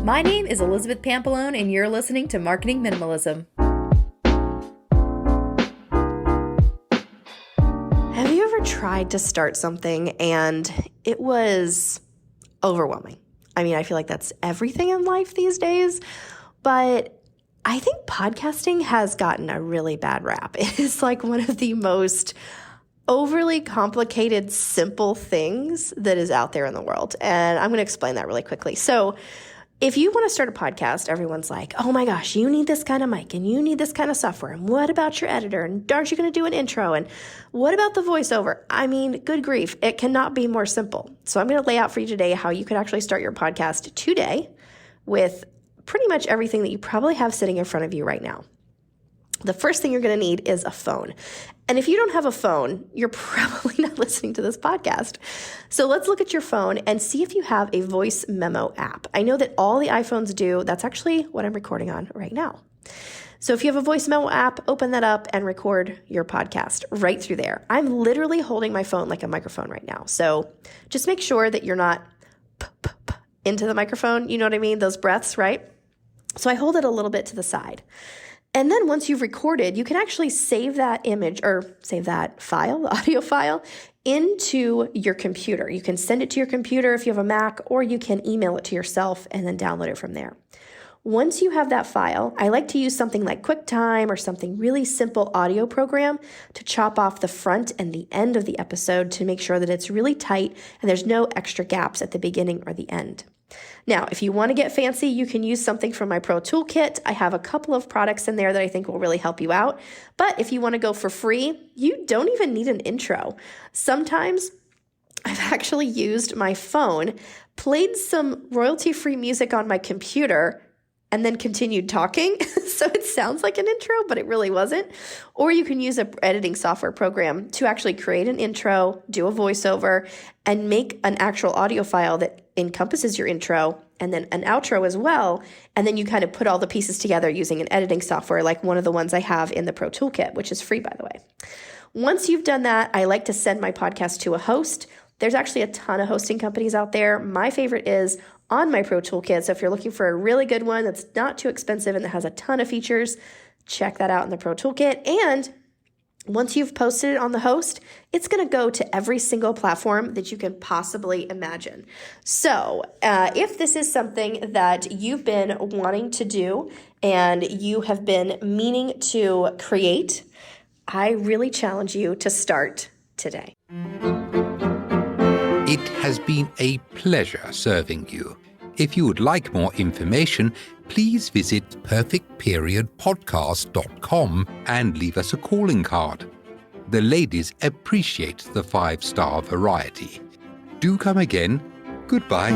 My name is Elizabeth Pampalone, and you're listening to Marketing Minimalism. Have you ever tried to start something and it was overwhelming? I mean, I feel like that's everything in life these days, but I think podcasting has gotten a really bad rap. It is like one of the most overly complicated, simple things that is out there in the world. And I'm going to explain that really quickly. So if you want to start a podcast, everyone's like, oh my gosh, you need this kind of mic and you need this kind of software. And what about your editor? And aren't you going to do an intro? And what about the voiceover? I mean, good grief, it cannot be more simple. So I'm going to lay out for you today how you could actually start your podcast today with pretty much everything that you probably have sitting in front of you right now. The first thing you're going to need is a phone. And if you don't have a phone, you're probably not listening to this podcast. So let's look at your phone and see if you have a voice memo app. I know that all the iPhones do. That's actually what I'm recording on right now. So if you have a voice memo app, open that up and record your podcast right through there. I'm literally holding my phone like a microphone right now. So just make sure that you're not into the microphone. You know what I mean? Those breaths, right? So I hold it a little bit to the side. And then once you've recorded, you can actually save that image or save that file, the audio file, into your computer. You can send it to your computer if you have a Mac, or you can email it to yourself and then download it from there. Once you have that file, I like to use something like QuickTime or something really simple audio program to chop off the front and the end of the episode to make sure that it's really tight and there's no extra gaps at the beginning or the end. Now, if you want to get fancy, you can use something from my Pro Toolkit. I have a couple of products in there that I think will really help you out. But if you want to go for free, you don't even need an intro. Sometimes I've actually used my phone, played some royalty-free music on my computer, and then continued talking. So it sounds like an intro, but it really wasn't. Or you can use an editing software program to actually create an intro, do a voiceover, and make an actual audio file that encompasses your intro and then an outro as well. And then you kind of put all the pieces together using an editing software like one of the ones I have in the Pro Toolkit, which is free, by the way. Once you've done that, I like to send my podcast to a host. There's actually a ton of hosting companies out there. My favorite is on my Pro Toolkit. So if you're looking for a really good one that's not too expensive and that has a ton of features, check that out in the Pro Toolkit. And once you've posted it on the host, it's going to go to every single platform that you can possibly imagine. So if this is something that you've been wanting to do and you have been meaning to create, I really challenge you to start today. It has been a pleasure serving you. If you would like more information, please visit perfectperiodpodcast.com and leave us a calling card. The ladies appreciate the 5-star variety. Do come again. Goodbye.